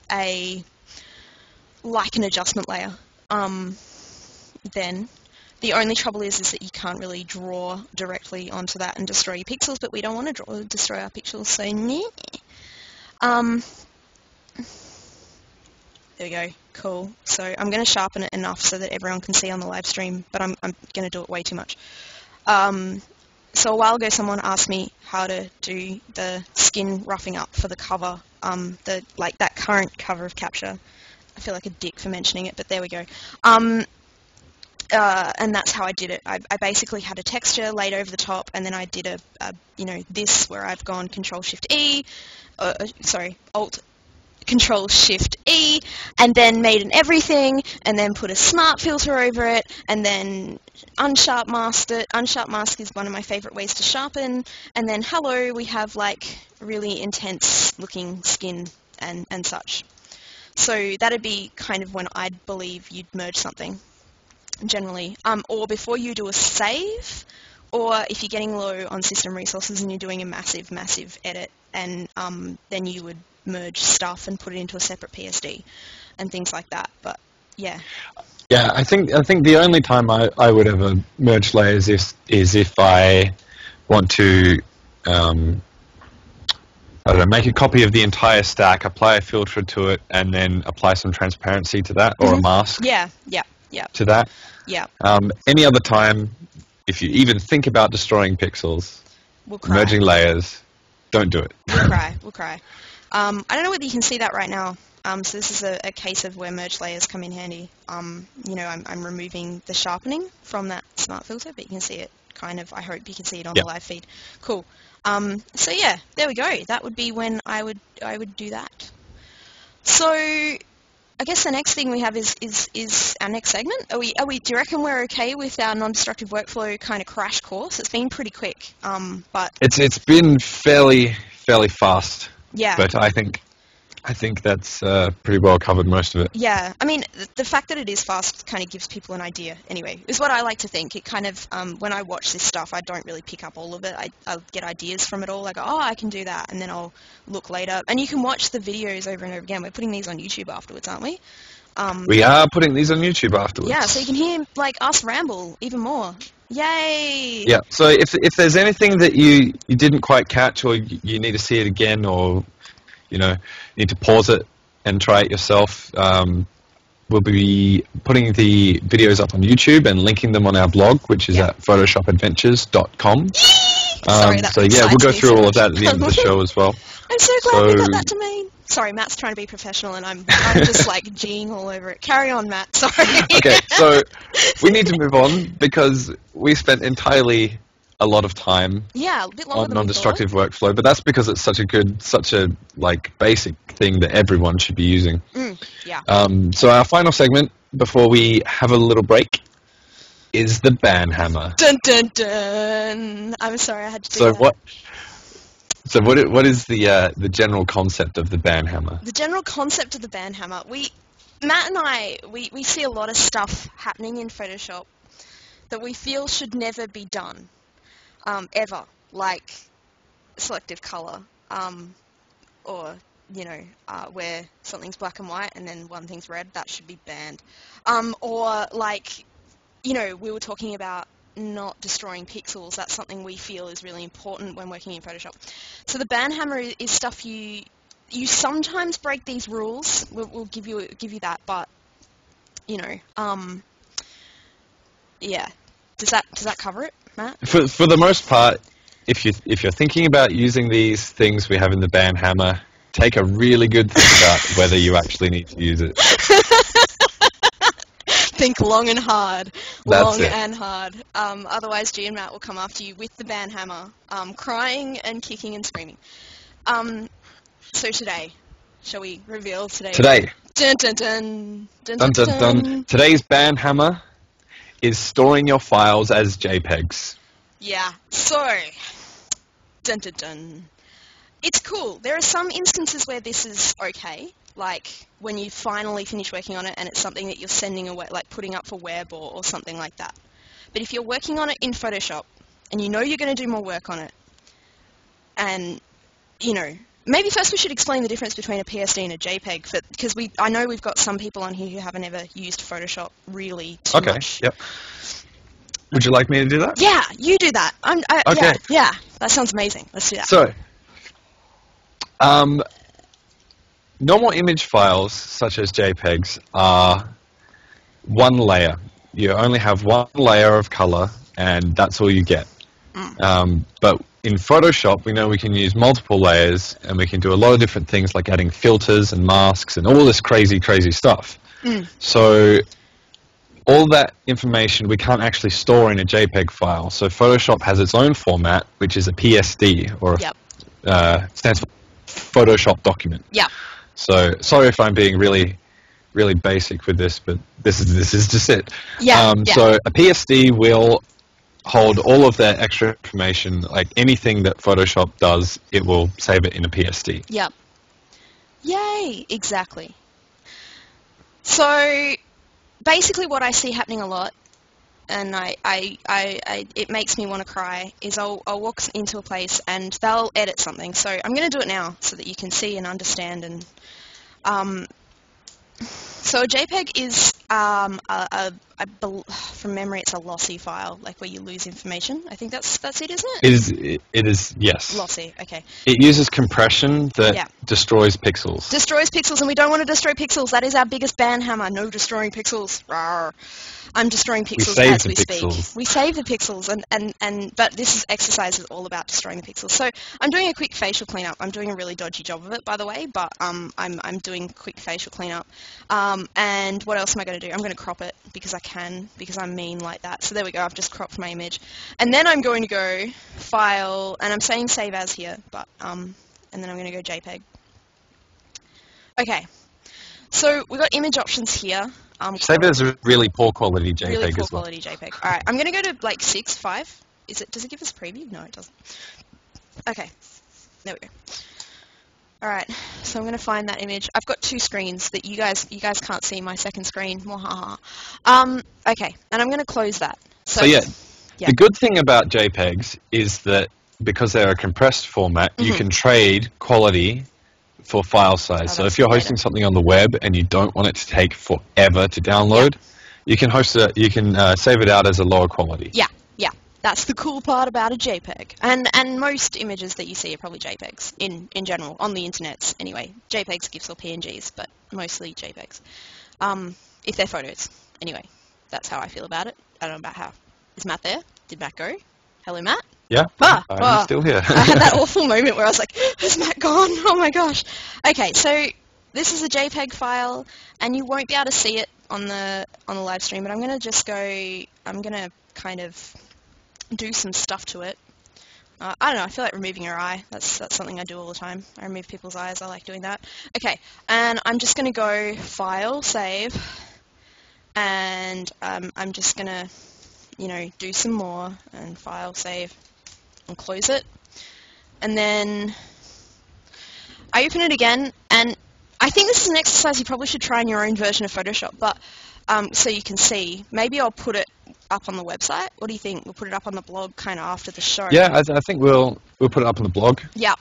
an adjustment layer, then the only trouble is that you can't really draw directly onto that and destroy your pixels, but we don't want to destroy our pixels, so there we go, cool. So I'm going to sharpen it enough so that everyone can see on the live stream, but I'm going to do it way too much. So a while ago someone asked me how to do the skin roughing up for the cover, that current cover of Capture. I feel like a dick for mentioning it, but there we go. And that's how I did it. I basically had a texture laid over the top, and then I did this where I've gone Alt-Shift-E, and then made an everything, and then put a smart filter over it, and then unsharp masked it. Unsharp mask is one of my favorite ways to sharpen, and then hello, we have like really intense looking skin and such. So that'd be kind of when I'd believe you'd merge something, generally. Or before you do a save, or if you're getting low on system resources and you're doing a massive, massive edit, and then you would merge stuff and put it into a separate PSD and things like that. But yeah. Yeah, I think the only time I would ever merge layers is if I want to make a copy of the entire stack, apply a filter to it, and then apply some transparency to that, or a mask. Yeah. To that. Yeah. Any other time, if you even think about destroying pixels, we'll cry. Merging layers, don't do it. We'll cry. I don't know whether you can see that right now. So this is a case of where merge layers come in handy. I'm removing the sharpening from that smart filter, but you can see it kind of. I hope you can see it on the live feed. Cool. So yeah, there we go. That would be when I would do that. So I guess the next thing we have is our next segment. Do you reckon we're okay with our non-destructive workflow kind of crash course? It's been pretty quick, but it's been fairly fast. Yeah. But I think that's pretty well covered most of it. Yeah, I mean, the fact that it is fast kind of gives people an idea, anyway, is what I like to think. It kind of, when I watch this stuff, I don't really pick up all of it. I'll get ideas from it all. I go, oh, I can do that, and then I'll look later. And you can watch the videos over and over again. We're putting these on YouTube afterwards, aren't we? We are putting these on YouTube afterwards. Yeah, so you can hear, us ramble even more. Yay! Yeah, so if there's anything that you didn't quite catch, or you need to see it again, or need to pause it and try it yourself, we'll be putting the videos up on YouTube and linking them on our blog, which is at photoshopadventures.com. Sorry, so yeah, we'll go through all of that at the end of the show as well. I'm so glad you got that to me. Sorry, Matt's trying to be professional, and I'm just like G'ing all over it. Carry on, Matt. Sorry. Okay, so we need to move on because we spent entirely a lot of time a bit longer on non-destructive workflow, but that's because it's such a basic thing that everyone should be using. Yeah. So our final segment before we have a little break is the ban hammer. Dun dun dun. I'm sorry, I had to do that. So what is the general concept of the ban hammer? The general concept of the ban hammer. Matt and I see a lot of stuff happening in Photoshop that we feel should never be done. Ever, like selective color, or where something's black and white and then one thing's red, that should be banned. Or we were talking about not destroying pixels. That's something we feel is really important when working in Photoshop. So the ban hammer is stuff you sometimes break these rules. We'll give you that, but yeah. Does that cover it, Matt? For the most part, if you're thinking about using these things we have in the ban hammer, take a really good think about whether you actually need to use it. Think long and hard. That's it. And hard. Otherwise, G and Matt will come after you with the ban hammer, crying and kicking and screaming. So today, shall we reveal today? Today. Dun dun dun. Dun dun dun dun. Today's ban hammer is storing your files as JPEGs. Yeah. So, dun dun dun. It's cool. There are some instances where this is okay, like when you finally finish working on it and it's something that you're sending away, like putting up for web or something like that. But if you're working on it in Photoshop and you know you're going to do more work on it, and maybe first we should explain the difference between a PSD and a JPEG, because I know we've got some people on here who haven't ever used Photoshop really too much. Yep. Would you like me to do that? Yeah, you do that. Okay. Yeah, that sounds amazing. Let's do that. So, normal image files, such as JPEGs, are one layer. You only have one layer of color, and that's all you get. But in Photoshop, we know we can use multiple layers, and we can do a lot of different things like adding filters and masks and all this crazy, crazy stuff. So all that information we can't actually store in a JPEG file. So Photoshop has its own format, which is a PSD, or stands for Photoshop document. Yeah. So sorry if I'm being really, really basic with this, but this is just it. Yeah. So a PSD will hold all of that extra information, like anything that Photoshop does, it will save it in a PSD. Yep. Yay! Exactly. So basically what I see happening a lot, and it makes me want to cry, is I'll walk into a place and they'll edit something. So I'm going to do it now so that you can see and understand. And so a JPEG is, from memory, it's a lossy file, like where you lose information. I think that's it, isn't it? It is, yes. Lossy, okay. It uses compression that destroys pixels. Destroys pixels, and we don't want to destroy pixels. That is our biggest ban hammer. No destroying pixels. Rawr. I'm destroying pixels as we speak. We save the pixels, but this exercise is all about destroying the pixels. So I'm doing a quick facial cleanup. I'm doing a really dodgy job of it, by the way, but I'm doing quick facial cleanup. And what else am I going to do? I'm going to crop it because I can, because I'm mean like that. So there we go. I've just cropped my image, and then I'm going to go File, and I'm saying Save As here, but and then I'm going to go JPEG. Okay. So we've got image options here. Save it as a really poor quality JPEG really poor as well. quality JPEG. All right, I'm going to go to like 6, 5. Does it give us preview? No, it doesn't. Okay, there we go. All right, so I'm going to find that image. I've got two screens that you guys can't see my second screen. Okay, and I'm going to close that. So the good thing about JPEGs is that because they're a compressed format, you can trade quality for file size. So if you're hosting something on the web and you don't want it to take forever to download, you can save it out as a lower quality. Yeah. That's the cool part about a JPEG. And most images that you see are probably JPEGs in general, on the internet anyway. JPEGs, GIFs, or PNGs, but mostly JPEGs. If they're photos. Anyway, that's how I feel about it. I don't know about how. Is Matt there? Did Matt go? Hello, Matt? Yeah, I'm still here. I had that awful moment where I was like, has Matt gone? Oh my gosh. Okay, so this is a JPEG file, and you won't be able to see it on the live stream, but I'm going to kind of do some stuff to it. I don't know, I feel like removing your eye. That's something I do all the time. I remove people's eyes. I like doing that. Okay, and I'm just going to go File, Save, and I'm just going to, do some more, and File, Save, and close it. And then I open it again, and I think this is an exercise you probably should try in your own version of Photoshop, but so you can see. Maybe I'll put it up on the website. What do you think? We'll put it up on the blog kind of after the show. Yeah, I think we'll put it up on the blog. Yeah.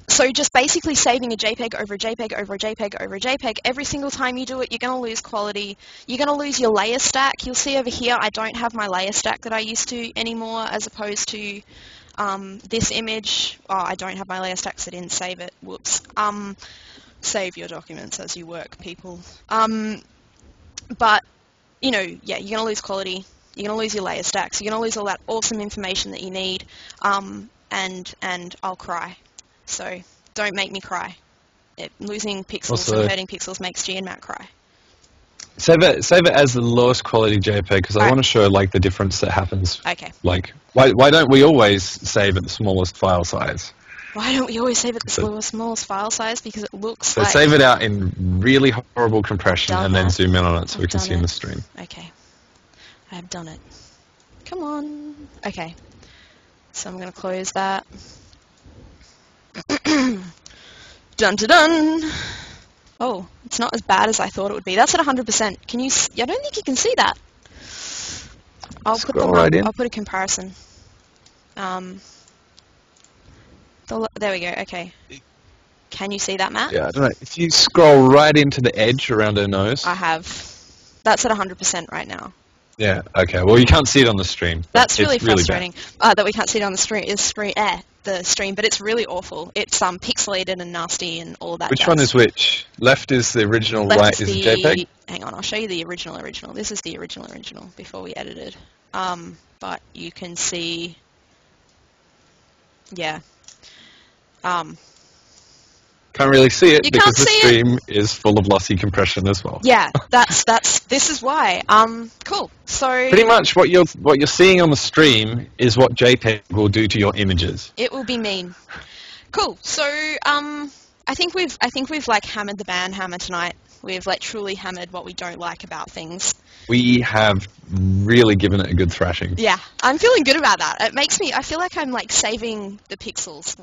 So just basically saving a JPEG over a JPEG over a JPEG over a JPEG. Every single time you do it, you're going to lose quality. You're going to lose your layer stack. You'll see over here, I don't have my layer stack that I used to anymore, as opposed to this image. Oh, I don't have my layer stack because I didn't save it. Whoops. Save your documents as you work, people. But, you're going to lose quality. You're going to lose your layer stacks. You're going to lose all that awesome information that you need. And I'll cry. So don't make me cry. Losing pixels and hurting pixels makes G and Matt cry. Save it as the lowest quality JPEG because I want to show the difference that happens. Okay. Why don't we always save at the smallest file size? Why don't we always save it the smallest file size? Because it looks like... So save it out in really horrible compression and then zoom in on it so we can see in the stream. Okay. I have done it. Come on. Okay. So I'm going to close that. Dun-dun-dun. Oh, it's not as bad as I thought it would be. That's at 100%. Can you... I don't think you can see that. I'll put a comparison. There we go. Okay. Can you see that, Matt? Yeah, I don't know. If you scroll right into the edge around her nose. I have. That's at 100% right now. Yeah, okay. Well, you can't see it on the stream. That's really it's really frustrating that we can't see it on the stream. The stream, but it's really awful. It's pixelated and nasty and all that. Which jazz. one is which? Left is the original, Left right is the JPEG? Hang on, I'll show you the original. This is the original before we edited. But you can see, yeah. Can't really see it You because can't the see stream is full of lossy compression as well. Yeah, this is why. Cool. So Pretty much what you're seeing on the stream is what JPEG will do to your images. it will be mean. Cool. So I think we've like hammered the band hammer tonight. We've like truly hammered what we don't like about things. We have really given it a good thrashing. Yeah, I'm feeling good about that. It makes me. I feel like I'm like saving the pixels.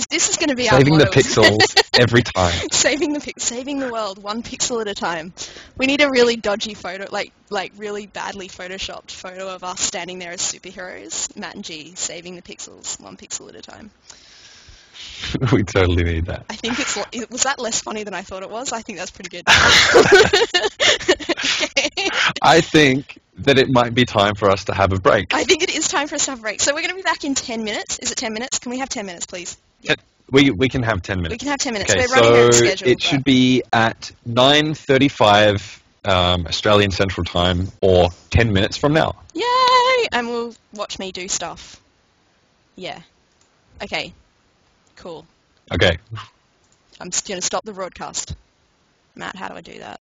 This is going to be Saving our the motto. pixels every time. saving the world one pixel at a time. We need a really dodgy photo, like really badly photoshopped photo of us standing there as superheroes. Matt and G saving the pixels one pixel at a time. We totally need that. I think was that less funny than I thought it was? I think that's pretty good. Okay. I think that it might be time for us to have a break. I think it is time for us to have a break. So we're going to be back in 10 minutes. Is it 10 minutes? Can we have 10 minutes, please? Yeah. We can have 10 minutes. We can have 10 minutes. Okay, We're running out of so schedule. it should be at 9:35 Australian Central Time, or 10 minutes from now. Yay! And we'll watch me do stuff. Yeah. Okay. Cool. Okay. I'm just going to stop the broadcast. Matt, how do I do that?